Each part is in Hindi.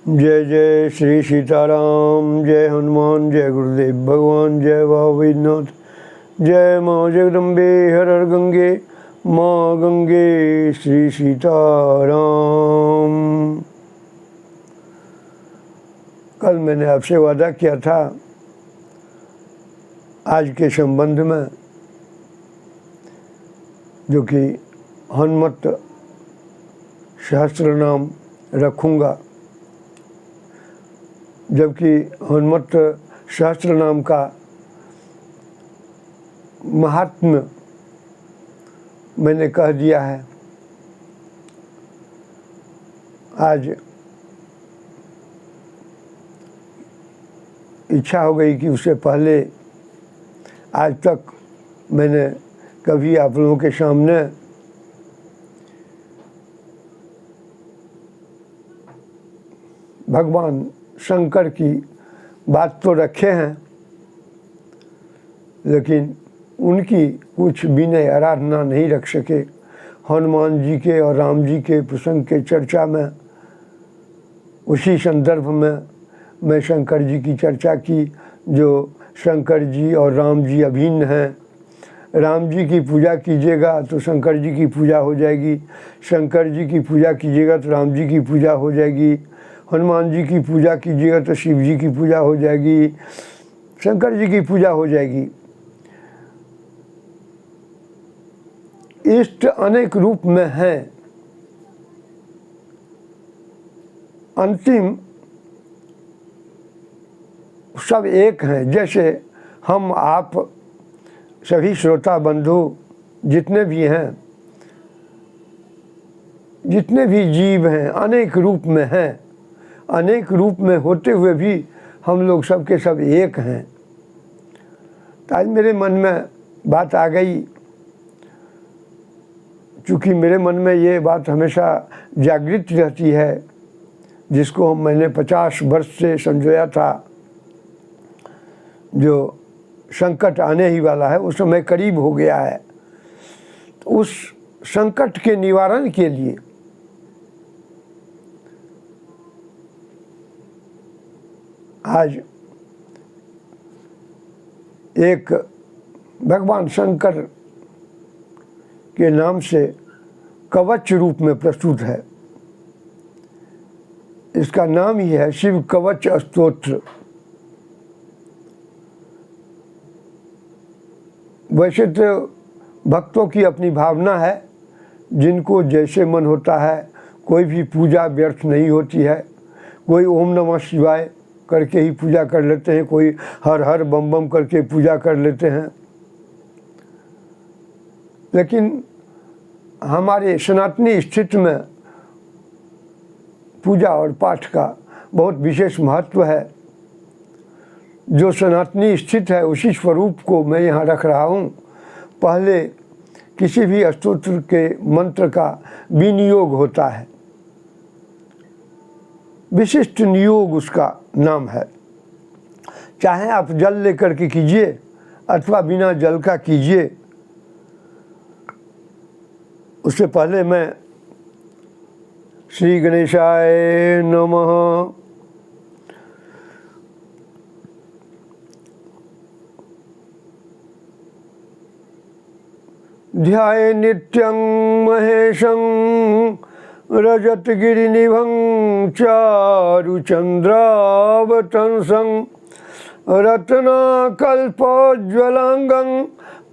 जय जय श्री सीताराम, जय हनुमान, जय गुरुदेव भगवान, जय बाबा वैद्यनाथ, जय माँ जगदम्बे हर हर गंगे, माँ गंगे श्री सीताराम। कल मैंने आपसे वादा किया था आज के संबंध में, जो कि हनुमत सहस्त्र नाम रखूँगा, जबकि हनुमत सहस्त्र नाम का महात्म्य मैंने कह दिया है। आज इच्छा हो गई कि उससे पहले आज तक मैंने कभी आप लोगों के सामने भगवान शंकर की बात तो रखे हैं, लेकिन उनकी कुछ विनय आराधना नहीं रख सके। हनुमान जी के और राम जी के प्रसंग के चर्चा में, उसी संदर्भ में मैं शंकर जी की चर्चा की, जो शंकर जी और राम जी अभिन्न हैं। राम जी की पूजा कीजिएगा तो शंकर जी की पूजा हो जाएगी, शंकर जी की पूजा कीजिएगा तो राम जी की पूजा हो जाएगी, हनुमान जी की पूजा कीजिएगा तो शिव जी की पूजा हो जाएगी, शंकर जी की पूजा हो जाएगी। इष्ट अनेक रूप में हैं, अंतिम सब एक हैं। जैसे हम आप सभी श्रोता बंधु जितने भी हैं, जितने भी जीव हैं, अनेक रूप में हैं। अनेक रूप में होते हुए भी हम लोग सब के सब एक हैं। तो आज मेरे मन में बात आ गई, चूँकि मेरे मन में ये बात हमेशा जागृत रहती है, जिसको मैंने 50 वर्ष से संजोया था। जो संकट आने ही वाला है, उस समय करीब हो गया है। तो उस संकट के निवारण के लिए आज एक भगवान शंकर के नाम से कवच रूप में प्रस्तुत है। इसका नाम ही है शिव कवच स्तोत्र। वैसे तो भक्तों की अपनी भावना है, जिनको जैसे मन होता है, कोई भी पूजा व्यर्थ नहीं होती है। कोई ओम नमः शिवाय करके ही पूजा कर लेते हैं, कोई हर हर बम बम करके पूजा कर लेते हैं। लेकिन हमारे सनातनी स्थिति में पूजा और पाठ का बहुत विशेष महत्व है। जो सनातनी स्थित है, उसी स्वरूप को मैं यहाँ रख रहा हूँ। पहले किसी भी स्तोत्र के मंत्र का विनियोग होता है, विशिष्ट नियोग उसका नाम है। चाहे आप जल लेकर के कीजिए अथवा बिना जल का कीजिए। उससे पहले मैं श्री गणेशाय नमः, ध्याये नित्यं महेशं रजतगिरिनिभं चारुचन्द्रावतंसं रत्नाकल्पोज्ज्वलांगं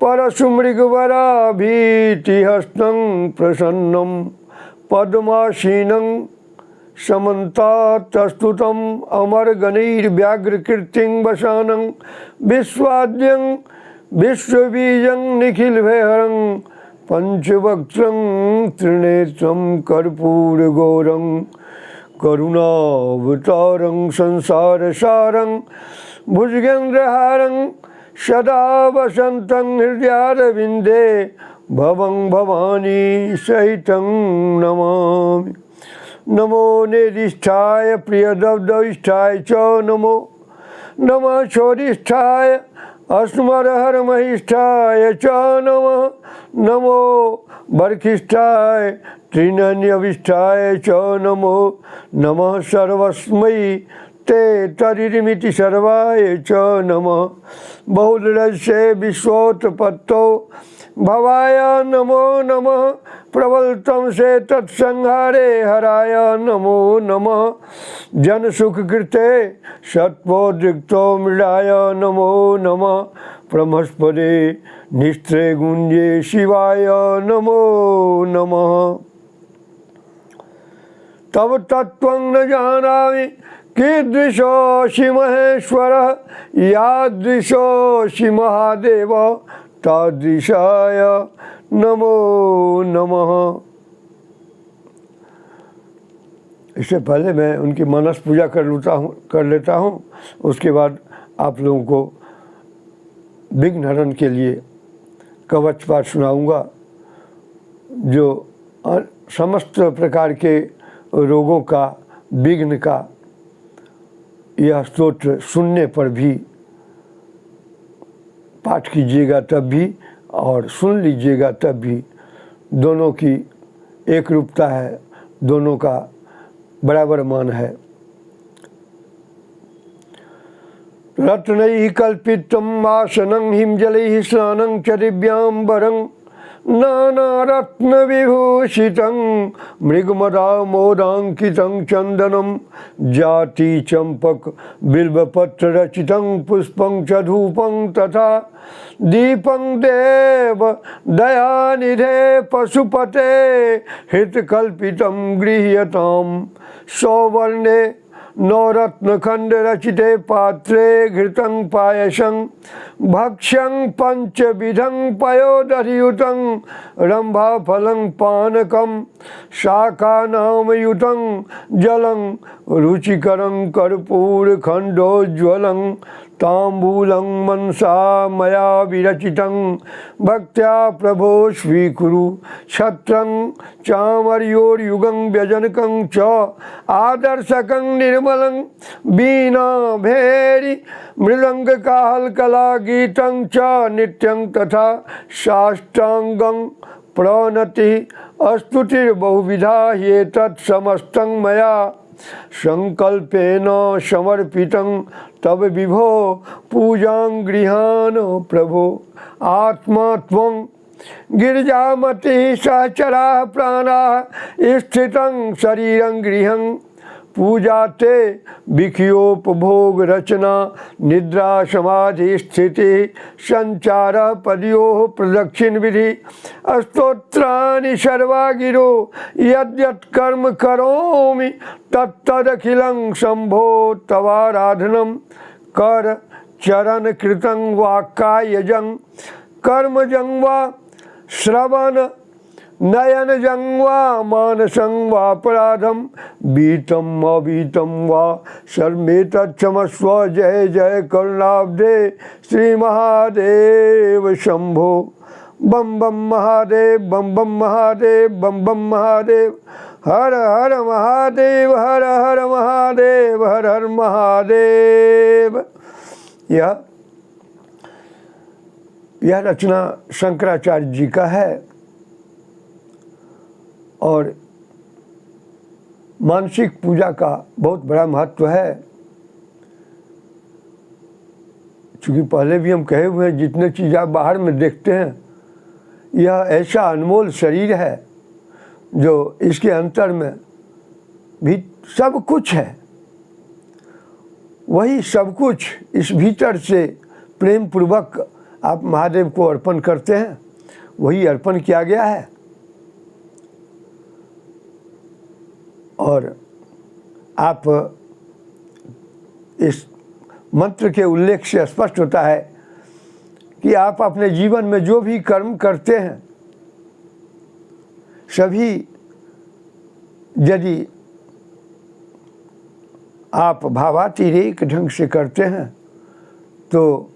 परशुमृगवराभीतिहस्तं प्रसन्नं पद्मासीनं समन्तात्तस्तुतं अमरगणैर्व्याघ्रकीर्तिं वसानं विश्वाद्यं विश्वबीजं निखिलभयहरं पंचवक्त्रं त्रिनेत्रं कर्पूरगौरं करुणावतारं संसारसारं भुजगेन्द्रहारं सदा वसन्तं हृदयारविन्दे भवं भवानी सहितं नमामि। नमो नेदिष्ठाय प्रियदवदविष्ठाय च नमो नमः शोधिष्ठाय अस्मरहर महिष्ठाय च नमः नमो बर्खिष्ठाय त्रिनन्यविष्ठाय च नमो नमः सर्वस्मै ते तरिमिति सर्वाय च नमः बहुलरस्य विश्वोत्पत्तौ भवाय नमो नमः प्रबलतम से तत्संहारे हराय नमो नमः जन सुख कृते सत्वोद्रिक्तो मृडाय नमो नमः ब्रह्मस्पदे निस्त्रे गुंजे शिवाय नमो नमः तव तत्त्वं न जानामि कीदृशोऽसि महेश्वरः यादृशोऽसि महादेव तादृशाय नमो नमः। इससे पहले मैं उनकी मानस पूजा कर लेता हूँ। उसके बाद आप लोगों को विघ्न हरण के लिए कवच पाठ सुनाऊंगा, जो समस्त प्रकार के रोगों का, विघ्न का यह स्तोत्र सुनने पर भी पाठ कीजिएगा तब भी और सुन लीजिएगा तब भी, दोनों की एक रूपता है, दोनों का बराबर मान है। रत्नैः कल्पितं आसनं हिमजलैः स्नानं च दिव्याम्बरं नानारत्नविभूषितं मृगमदामोदाङ्कितं चन्दनं जाति चम्पक बिल्वपत्ररचितं पुष्पं च धूपं तथा दीपं देव दयानिधे पशुपते हितकल्पितं गृह्यतां सौवर्णे नवरत्नखंड रचिते पात्रे घृतं पायसं भक्ष्यं पंचविधं पयोदधियुतं रंभाफलं पानकं शाकानामयुतं जलं रुचिकरं कर्पूरखण्डोज्ज्वलं ताम्बूलं मनसा मया विरचितं भक्त्या प्रभो स्वीकुरु छत्रं चामर्योर्युगं व्यजनकं च आदर्शकं निर्मलं वीणा भेरी मृदङ्गकाहलकला गीतं च नित्यं तथा साष्टांगं प्रणतिः स्तुतिर्बहुविधा ह्येतत् समस्तं मया संकल्पेन समर्पितं तब विभो पूजां गृहाण प्रभो आत्मा त्वं गिरिजामति सहचरा प्राणा स्थितं शरीरं गृहं पूजा ते विखियोपभोग रचना निद्रा समाधि स्थिति संचार पदयोः प्रदक्षिण विधि स्तोत्राणि सर्वा गिरो यद्यत् कर्म करोमि तत्तदखिलं शंभो तवाराधनं कर चरण कृतं वा कायजं कर्मजं वा श्रवण नयनजं वा मानसं वापराधं बीतं अबीतं वा सर्वेतच्छमस्व जय जय करुणाब्धे श्री महादेव शंभो बम बम महादेव बम बम महादेव बम बम महादेव हर हर महादेव हर हर महादेव हर हर महादेव। यह रचना शंकराचार्य जी का है और मानसिक पूजा का बहुत बड़ा महत्व है। चूँकि पहले भी हम कहे हुए हैं, जितने चीज़ आप बाहर में देखते हैं, यह ऐसा अनमोल शरीर है जो इसके अंतर में भी सब कुछ है। वही सब कुछ इस भीतर से प्रेम पूर्वक आप महादेव को अर्पण करते हैं, वही अर्पण किया गया है। और आप इस मंत्र के उल्लेख से स्पष्ट होता है कि आप अपने जीवन में जो भी कर्म करते हैं, सभी यदि आप भावातिरेक ढंग से करते हैं तो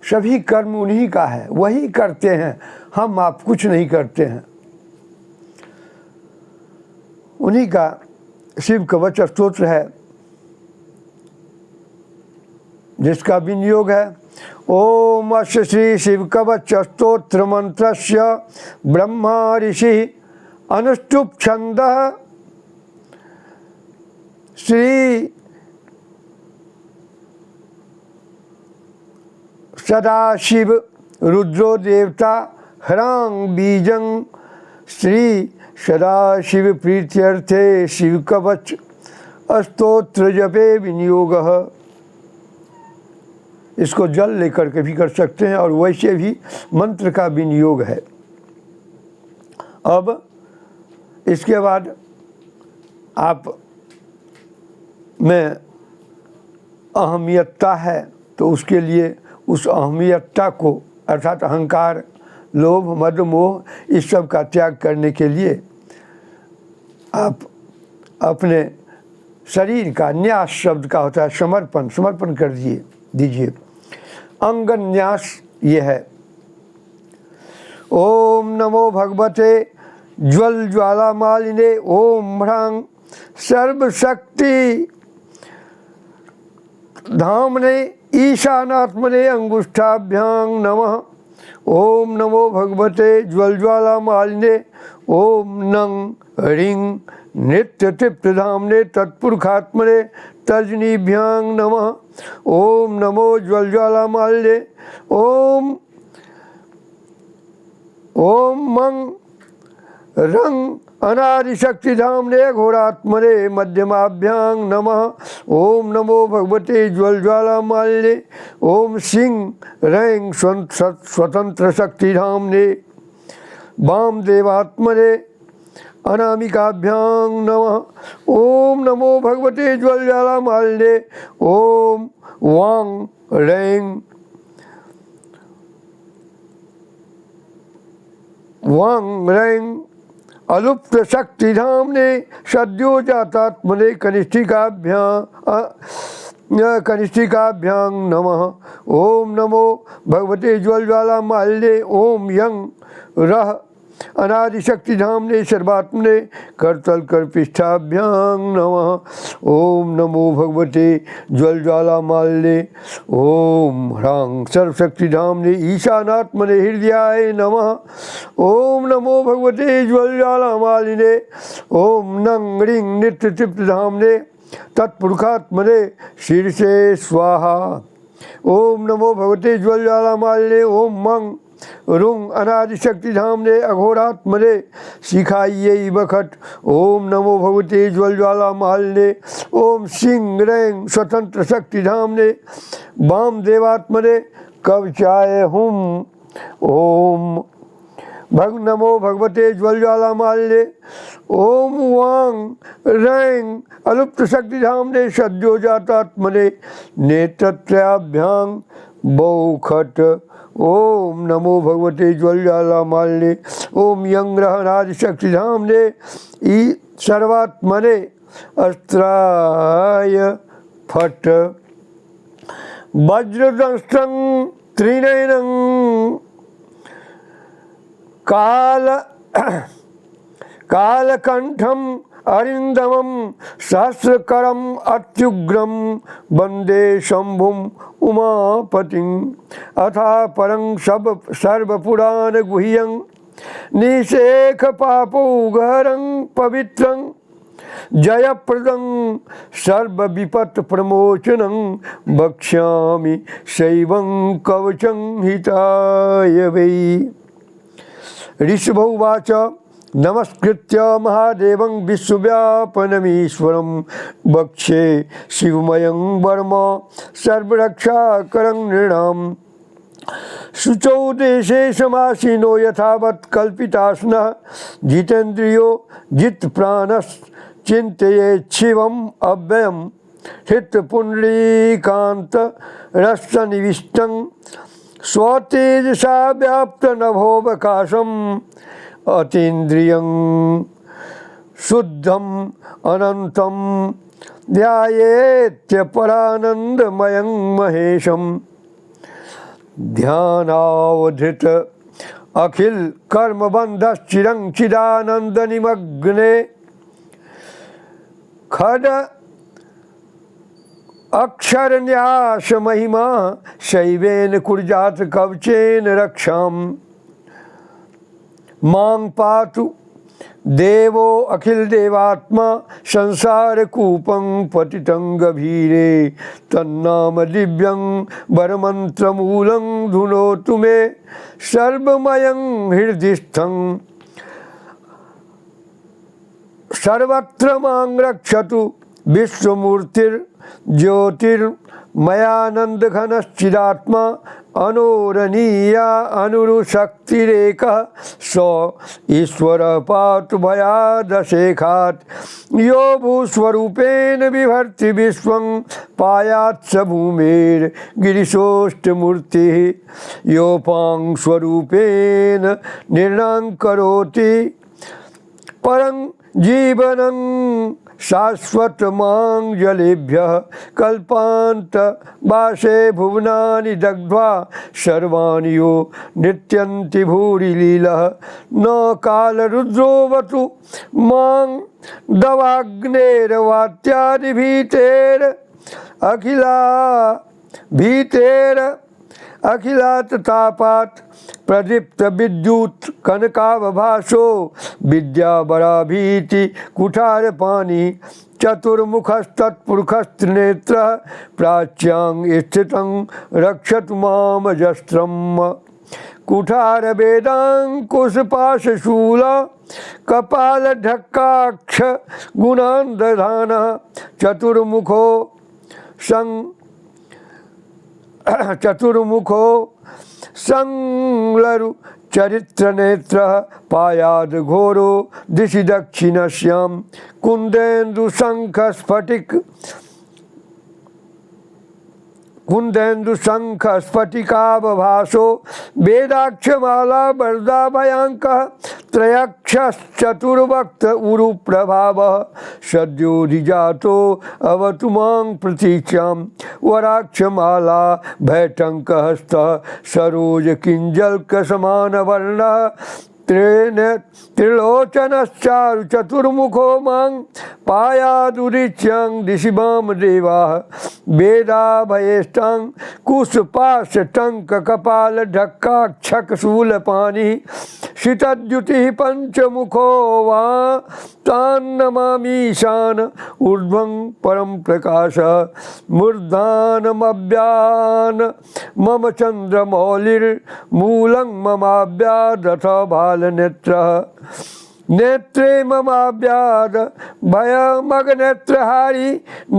सभी कर्म उन्हीं का है, वही करते हैं, हम आप कुछ नहीं करते हैं। उन्हीं का शिव कवच स्तोत्र है जिसका विनियोग है ओम अस्य श्री शिवकवच स्तोत्र मंत्रस्य ब्रह्मा ऋषि अनुष्टुप छंदः श्री सदाशिव रुद्रो देवता ह्रांग बीजं श्री सदाशिव प्रीत्यर्थे शिवकवच स्तोत्र जपे विनियोगः। इसको जल लेकर के भी कर सकते हैं और वैसे भी मंत्र का विनियोग है। अब इसके बाद आप में अहमियतता है तो उसके लिए उस अहमियतता को अर्थात अहंकार, लोभ, मद, मोह इस सब का त्याग करने के लिए आप अपने शरीर का न्यास शब्द का होता है समर्पण कर दीजिए। अंगन्यास ये है। ओम नमो भगवते ज्वल ज्वालामालिने ओम ह्रांग सर्वशक्ति धामने ईशानात्मने अंगुष्ठाभ्यां नमः। ओम नमो भगवते ज्वल ज्वालामालिने ओम नंग ह्रीं नित्य तृप्तधामने तत्पुरुषात्मने तर्जनीभ्यां नमः। ओम नमो ज्वल ज्वालामालिने ओम मंग रंग अनादिशक्तिधामने घोरात्मने मध्यमाभ्यां नमः। ओम नमो भगवते ज्वल ज्वालामालिने ओम सिंह रैंग स्वतंत्र शक्तिधामने वामदेवात्मने अनामिकाभ्यां नमः। ओम नमो भगवते ज्वल ज्वालामालिने ओम वांग रैंग अलुप्त शक्तिधामने सद्यो जातात्मने कनिष्ठिकाभ्यां नमः। ओम नमो भगवते ज्वल ज्वालामालिने ओम यं रह अनादिशक्तिधामने सर्वात्मने करतल कर्पिष्ठाभ्यां नमः। ओम नमो भगवते ज्वल ज्वालामालिने ओम ह्रांग सर्वशक्तिधामने ईशानात्मने हृदयाय नमः। ओम नमो भगवते ज्वल ज्वालामालिने ओम नंग ह्रीं नित्य तृप्तधामने तत्पुरुषात्मने शीर्षे स्वाहा। ओम नमो भगवते ज्वल ज्वालामालिने ओम मंग रुंग अनादिशक्तिधामने अघोरात्मने शिखायै बखट। ओम नमो भगवते ज्वल ज्वालामालिने ओम सिंह रैंग स्वतंत्र शक्तिधामने वामदेवात्मने कवचाय हुम। ओम नमो भगवते ज्वल ज्वालामालिने ओम वांग रैंग अलुप्त शक्तिधामने सद्यो जातात्मने नेत्रत्रयाभ्यां बौखट। ओम नमो भगवते ज्वल ज्वालामालिने ओम यं ग्रह अनादिशक्तिधामने सर्वात्मने अस्त्राय फट। वज्रदंष्टं त्रिनयनं कालकंठम अरिंदमं सहस्रकरम अत्युग्रम वंदे शंभुम उमापतिं। अथा परं सर्वपुराण गुह्यं निषेख पापोगहरं पवित्रं जयप्रदं सर्वविपत् प्रमोचनं वक्ष्यामि शैवं कवचं हिताय वै। ऋषभोवाच नमस्कृत्य महादेवं विश्वव्यापनमीश्वरं वक्षे शिवमयं वर्म सर्वरक्षाकरं नृणाम्। शुचौ देशे समासीनो यथावत् कल्पितास्नः जितेन्द्रियो जित्प्राणश्चिन्तयेच्छिवम् अव्ययम् हृत्पुण्डरीकान्तरस्तनिविष्टं स्वतेजसा व्याप्तनभोऽवकाशम् अतीन्द्रियं शुद्धम् अनन्तं ध्यायेत्यपरानन्दमयं महेशम्। ध्यानावधृत अखिल कर्मबन्धश्चिरं चिदानन्दनिमग्ने अक्षर न्यास महिमा शैवेन कुर्जात कवचेन रक्षाम मांग पातु देवो अखिल देवात्मा संसार कूपं पतितं गभीरे तन्नाम दिव्यं वरमंत्र मूलं धुनोतु मे सर्वमयं हृदिस्थं सर्वत्र मां रक्षतु विश्वमूर्तिर ज्योतिर्मयानंद घनश्चिदात्मा अनोरणीया अनुरुशक्तिरेकः स ईश्वर पातु भयादशेखात् यो भूस्वरूपेण बिभर्ति विश्वं पायात् स भूमेर्गिरिशोष्टमूर्तिः योपां स्वरूपेण निर्णां करोति परं जीवनं शाश्वत मां जलेभ्यः कल्पांत वासे भुवनानि दग्ध्वा सर्वाणि यो नृत्यन्ति भूरि लीलः न कालरुद्रोऽवतु मां दवाग्नेर्वात्यादिभीतेर् अखिलात् तापात् प्रदीप्त विद्युत कनकावभासो विद्याबराभीति कुठार पानी चतुर्मुखस्तत्पुरुषस्त्रिनेत्रः प्राच्यां स्थितं रक्षतु मामजस्त्रम् कुठार वेदांकुशपाशशूल कपालढक्काक्ष गुणान्दधानः चतुर्मुखो संलरु चरित्र नेत्रः पायाद घोरो दिशि दक्षिणस्यां कुंदेन्दु शंख स्फटिकावभासो वेदाक्षमाला वरदा भयांकः त्रयक्षश्चतुर्वक्त उरुप्रभावः सद्योधिजातो अवतु मां प्रतीच्यां वराक्षमाला भयटङ्कहस्तः सरोज किञ्जल्क समानवर्णः त्रिलोचनश्चारु चतुर्मुखो मां पायादुरिच्यां दिशि वामदेवाः वेदाभयेष्टां कुशपाशटङ्क कपालढक्काक्षकशूलपाणिः शीतद्युतिः पञ्चमुखो वा तान्नमामीशान ऊर्ध्वं परं प्रकाशः मूर्धानमव्यान् मम चन्द्रमौलिर्मूलं ममाव्यादथ बालनेत्रः नेत्रे ममाव्याद भयमगनेत्रहारी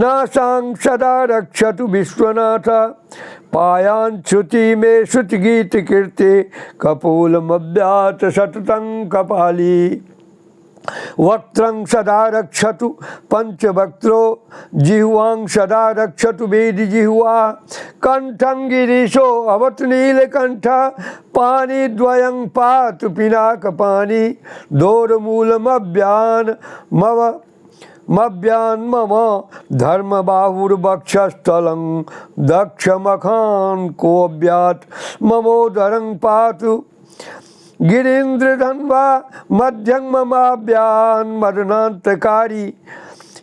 नासां सदा रक्षतु विश्वनाथ पायांच्युति मे श्रुतिगीतकीर्ति कपोलमव्यात सततं कपाली वक्त्रं सदा रक्षतु पंचवक्त्रो जिह्वां सदा रक्षतु वेदिजिह्वा कंठं गिरीशो अवतु नीलकंठः पाणिद्वयं पातु पिनाकपाणि दोरमूलमव्यान् मम धर्मबाहुर्वक्षस्थलं दक्षमखान् कोऽव्यात् ममोदरं पातु गिरीन्द्रधन्वा मध्यं ममाभ्यान् मदनान्तकारी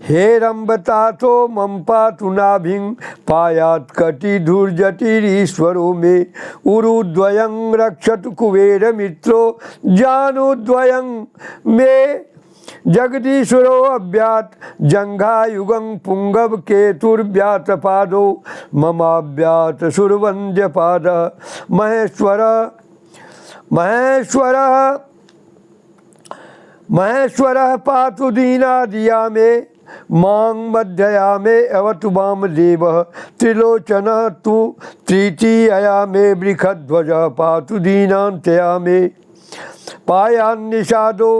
हेरम्बताथो मम पातु नाभिं पायात् कटिधुर्जटिरीश्वरो मे उरुद्वयं रक्षतु कुबेरमित्रो जानोद्वयं मे जगदीश्वरो अव्यात् जंघायुगं पुंगव केतुर्व्यातपादो ममाव्यात् सुरवन्द्यपादः महेश्वरः पातु दीनादिया मे मां मध्यया मे अवतु वामदेवः त्रिलोचनः तु तृतीयया मे वृषध्वजः पातु दीनान्तया मे पायान्निषादो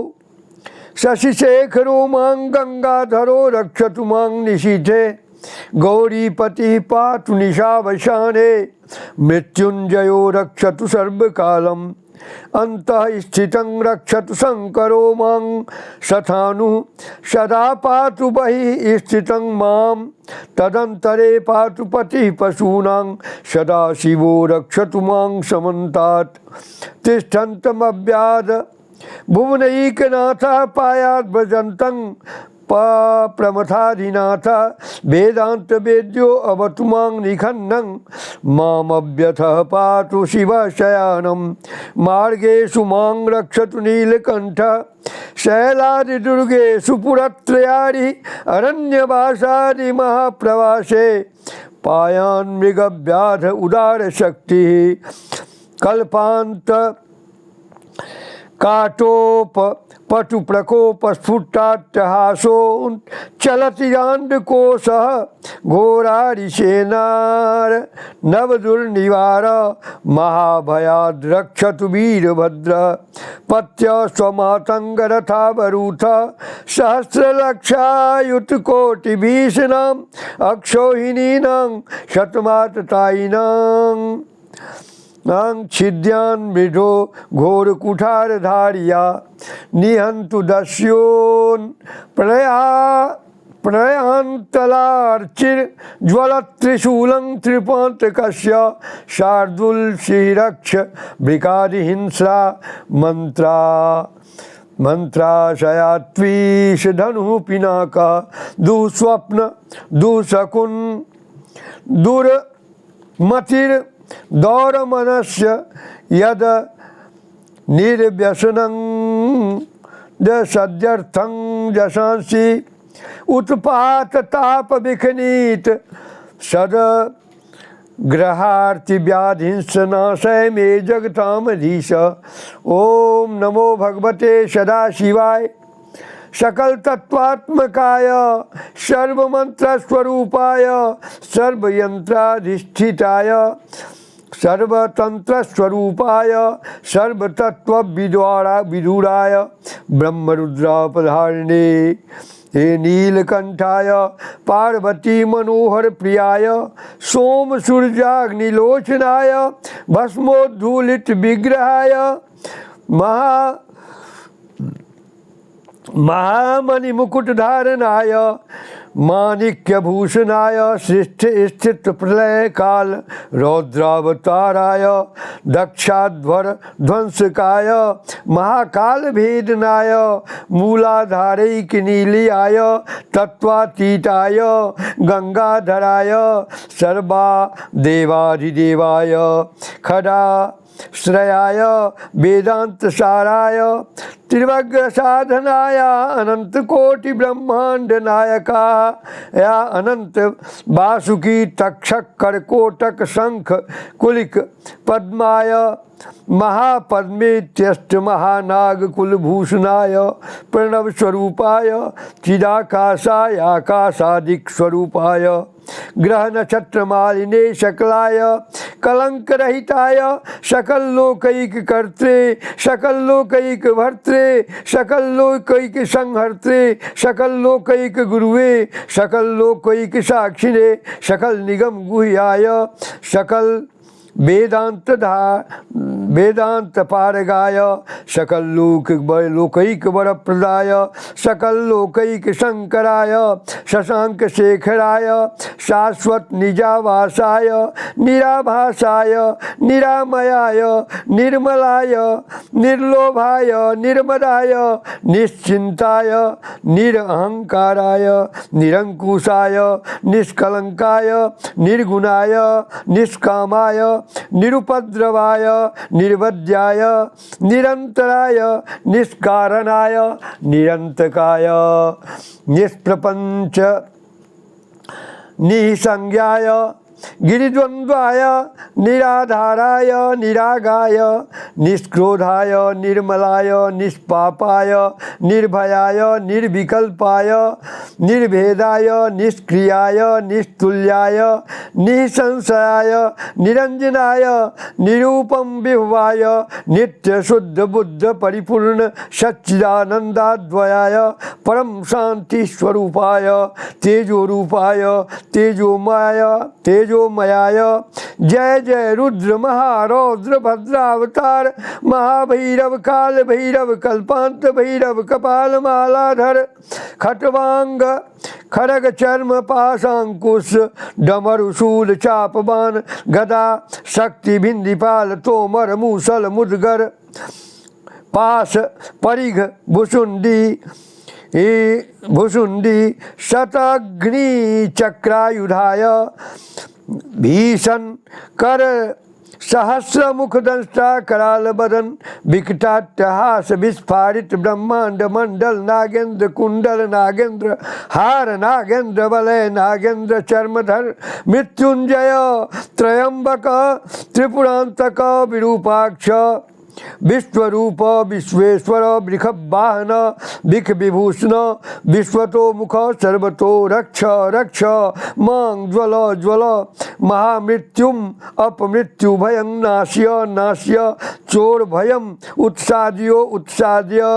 शशिशेखरो मां गंगाधरो रक्षतु मां निशीथे गौरीपतिः पातु निशावशाने मृत्युंजयो रक्षतु सर्वकालम् अंतः स्थितं रक्षतु शंकरो मां शठानुः सदा पातु बहिः स्थितं मां तदंतरे पातु पतिः पशूनां सदा शिवो रक्षतु मां समन्तात् तिष्ठन्तमव्याद भुवनैकनाथः पायात् भजन्तं प्रमथाधिनाथ वेदांत वेद्यो अवतु मां निखन्नं मामव्यथः पातु शिवः शयानं मार्गेषु मां रक्षतु नीलकण्ठ शैलादिदुर्गेषु पुरत्रयारि अरण्यवासादि महाप्रवासे पायान् मृगव्याध उदारशक्तिः कल्पान्त काटोप पटु प्रकोप स्फुटाट्टहासो चलति याण्डकोशः घोरारिसेनार नवदुर्निवार महाभयाद् रक्षतु वीरभद्र पत्य स्वमातङ्गरथावरूथ सहस्रलक्षायुतकोटिभीषणाम् अक्षौहिणीनां शतमाततायिनां छिद्यान् मृडो घोरकुठारधार्या निहन्तु दस्योन् प्रयान्तलार्चिर्ज्वलत्रिशूलं त्रिपान्तकस्य शार्दूलशिरक्ष वृकादिहिंस्रा मन्त्राशयात्वीषधनुः पिनाका दुःस्वप्न दुःशकुन् दुर्मतिर् दौरमनस्य यद निर्व्यसनं सद्यर्थं जशांसि उत्पात ताप विखनीत सद ग्रहार्ति व्याधिंसनाशय मे जगतामधीश। ओम नमो भगवते सदाशिवाय सकल तत्वात्मकाय सर्वमंत्र स्वरूपाय सर्वयंत्राधिष्ठिताय सर्वतंत्र स्वरूपाय सर्वतत्व विदूराय ब्रह्मरुद्रापधारिणे हे नीलकंठाय पार्वती मनोहर प्रियाय सोम सूर्याग्निलोचनाय भस्मोद्धूलित विग्रहाय महामणि मुकुटधारणाय माणिक्यभूषणाय सृष्ट स्थित प्रलय काल रौद्रावताराय दक्षाध्वर ध्वंसकाय महाकाल भेदनाय मूलाधारैक नीलियाय तत्वातीताय गंगाधराय सर्वा देवाधिदेवाय खड़ा श्रयाय वेदांत साराय त्रिवग्र साधनाय अनंत कोटि ब्रह्मांड नायका या अनंत वासुकी तक्षक करकोटक शंख कुलिक पद्माय महापद्मेत्यष्ट महानाग कुलभूषणाय प्रणव स्वरूपाय चिदाकाशाय आकाशादिक स्वरूपाय ग्रह नक्षत्र मालिने शकलाय कलंक रहिताय सकल लोकैक कर्त्रे सकल लोकैक भर्त्रे सकल लोकैक संहर्त्रे सकल लोकैक गुरुवे सकल लोकैक साक्षिणे सकल निगम गुह्याय सकल वेदांत पारगाय सकल लोकैक वर प्रदाय सकल लोकैक शंकराय शशांक शेखराय शाश्वत निजावासाय निराभासाय निरामयाय निर्मलाय निर्लोभाय निर्मदाय निश्चिंताय निरअहंकाराय निरंकुशाय निष्कलंकाय निर्गुणाय निष्कामाय निरुपद्रवाय निर्वध्याय निरंतराय निष्कारणाय निरंतकाय निष्प्रपंच निसंज्ञाय गिरिद्वंद्वाय निराधाराय निरागाय निष्क्रोधाय निर्मलाय निष्पापाय निर्भयाय निर्विकल्पाय निर्भेदाय निष्क्रियाय निस्तुल्याय निसंशयाय निरंजनाय निरूपम विभवाय नित्य शुद्ध बुद्ध परिपूर्ण सच्चिदानंदाद्वयाय परम शांति स्वरूपाय तेजोरूपाय तेजोमयाय जय जय रुद्र महारौद्र भद्रावतार महाभैरव काल भैरव कल्पांत भैरव कपाल मालाधर खटवांग खड़ग चर्म पाशांकुश डमरुशूल चापबान गदा शक्ति भिंदीपाल तोमर मूसल मुदगर पास परिघ भुसुंडी हे भुसुंडी शतग्नि चक्रायुधाय भीषण कर सहस्र मुख दंष्टा कराल बदन विकटाट्टहास विस्फारित ब्रह्मांड मंडल नागेंद्र कुंडल नागेंद्र हार नागेंद्र वलय नागेंद्र चर्मधर मृत्युंजय त्रयंबक त्रिपुरांतक विरूपाक्ष विश्वरूप विश्वेश्वर वृषभवाहन विख विभूषण विश्वतो मुख सर्वतो रक्ष रक्ष मां ज्वल ज्वल महामृत्युम अपमृत्यु भयं नाश्य नाश्य चोर भयं उत्साद्यो उत्साद्य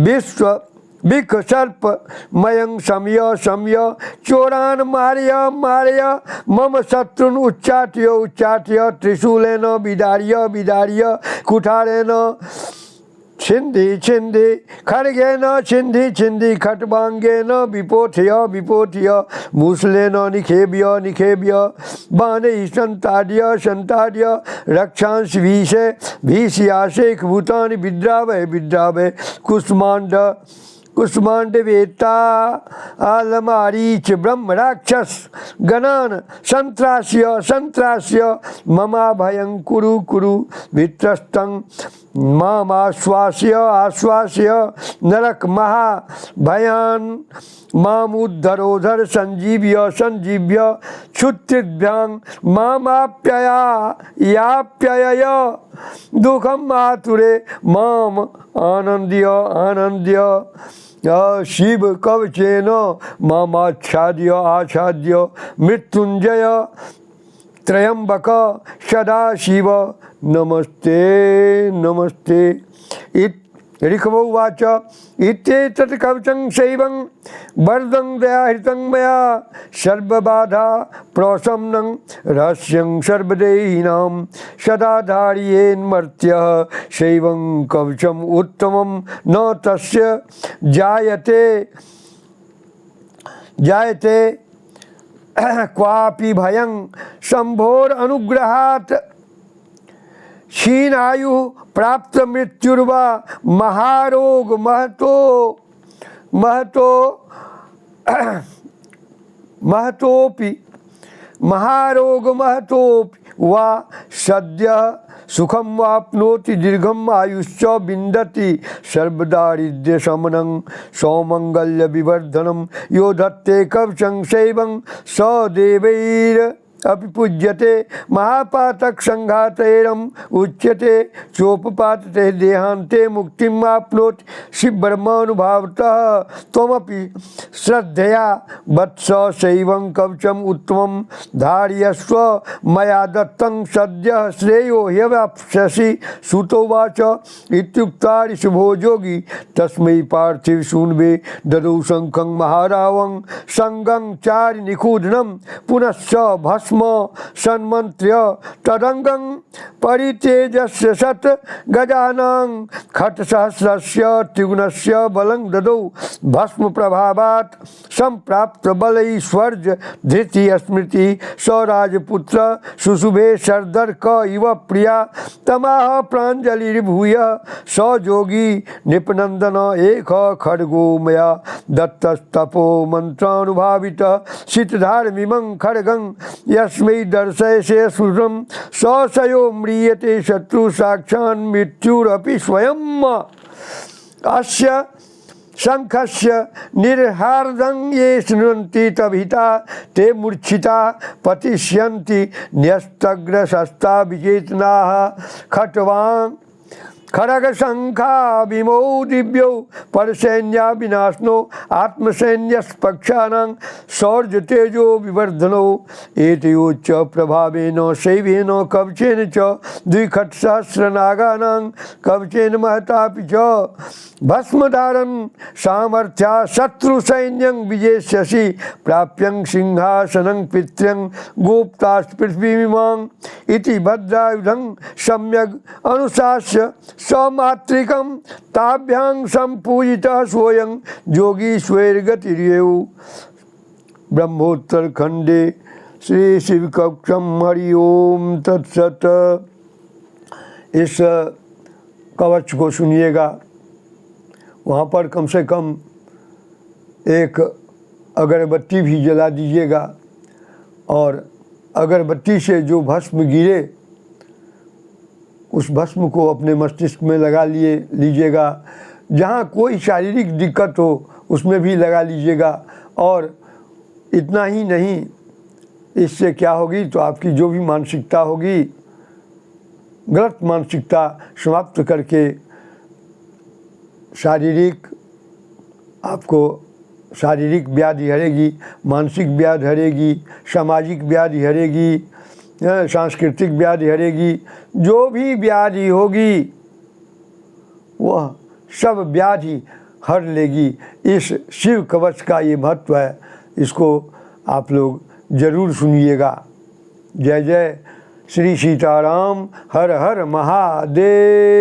विश्व विख सर्प मयं शम्य शम्य चोरान मार्य मार्य मम शत्रुन उच्चाट्य उच्चाट्य त्रिशूलेन विदार्य विदार्य कुठारेण छिंदी छिंदी खड्गेन छिंदी छिंदी खट्वांगेन विपोथय विपोथय मूसलेन निखेब्य निखेब्य बाणैः संताड्य संताड्य रक्षांश भीषे भीष्याशेख भूतानि विद्रावय विद्रावय कुष्मांड कुष्मांडवेता आलमारीच ब्रह्म राक्षस गणान संत्रास्य संत्रास्य ममा भयं कुरु कुरु वित्रस्तं माम आश्वास्य आश्वास्य नरक महा भयान मामुद्धरोधर संजीव्य संजीव्य क्षुत्रिभ्यां मामाप्यया याप्यय दुखम मातुरे माम आनंद्य आनंद्य शिव कवचेन मामाच्छाद्य आच्छाद्य मृत्युंजय त्रयंबक सदाशिव नमस्ते नमस्ते ऋषभ उवाच इत्येतत् कवचं शैवं वरदं दयाहृतं मया सर्वबाधा प्रशमनं रहस्यं सर्वदेहिनां सदा धारयेन्मर्त्यः शैवं कवचम् उत्तमं न तस्य जायते जायते क्वापि भयं शंभोर अनुग्रहात् क्षीणायु प्राप्त मृत्युर्वा महारोग महतो महतो महतोपि महारोग महतोपि वा सद्य सुखम वाप्नोति दीर्घम आयुष्च विन्दति सर्वदारिद्र्य शमनं सौमंगल्य विवर्धनम यो धत्ते कवचं शैवं स देवैर अपि पूज्यते महापातक संघातैरम उच्यते चोपपातते देहांते मुक्तिम आपनोति शिवब्रह्मानुभावतः त्वमपि श्रद्धया वत्स शैवं कवचम् उत्तमं धारयस्व मया दत्तं सद्यः श्रेयो ह्यवाप्स्यसि सुतोवाच इत्युक्त्वा ऋषभो योगी तस्मै पार्थिव सूनवे ददौ शंखं महारावं संगं चारि निखूदनं पुनश्च भस्म सन्मन्त्र्य तदंगं परितेजस्य शत गजानां खट्सहस्रस्य त्रिगुणस्य बलं ददौ भस्म प्रभावात् संप्राप्त बलैश्वर्य धृति स्मृति स राजपुत्र सुशुभे शरदर्क इव प्रिया तमाह प्राञ्जलिर्भूय स योगी निपनंदन एक खड्गो मया दत्तस्तपो मंत्रानुभावितः शीतधारमिमं खड्गं यस्मै दर्शयसे सुरं सशयो म्रियते शत्रु साक्षान् मृत्युरपि स्वयं अस्य शंखस्य निर्हार्दं ये शृण्वन्ति तभिता ते मूर्छिता पतिष्यन्ति न्यस्तग्रशस्ता विचेतनाः खट्वां खड़ग शंखा विमौ दिव्यौ परसैन्या विनाशनो आत्मसैन्यस्पक्षाणां शौर्य तेजो विवर्धनो एतयोच्च प्रभावेन शैवेन कवचेन च द्विखट्सहस्रनागानां कवचेन महतापि च भस्मधारं सामर्थ्या शत्रुसैन्यं विजेष्यसि प्राप्यं सिंहासनं पितृं गोप्तास्पृथ्वीमिमां इति भद्रायुधं सम्यग् अनुशास्य समात्रिकं ताभ्यां संपूजितः स्वयं योगी स्वैर्गतिर्यौ ब्रह्मोत्तरखंडे श्री शिव कवचम हरि ओम तत्सत। इस कवच को सुनिएगा, वहाँ पर कम से कम एक अगरबत्ती भी जला दीजिएगा और अगरबत्ती से जो भस्म गिरे उस भस्म को अपने मस्तिष्क में लगा लीजिएगा। जहाँ कोई शारीरिक दिक्कत हो उसमें भी लगा लीजिएगा। और इतना ही नहीं, इससे क्या होगी तो आपकी जो भी मानसिकता होगी, गलत मानसिकता समाप्त करके शारीरिक व्याधि हरेगी, मानसिक व्याधि हरेगी, सामाजिक व्याधि हरेगी, सांस्कृतिक व्याधि हरेगी। जो भी व्याधि होगी वह सब व्याधि हर लेगी। इस शिव कवच का ये महत्व है, इसको आप लोग ज़रूर सुनिएगा। जय जय श्री सीताराम, हर हर महादेव।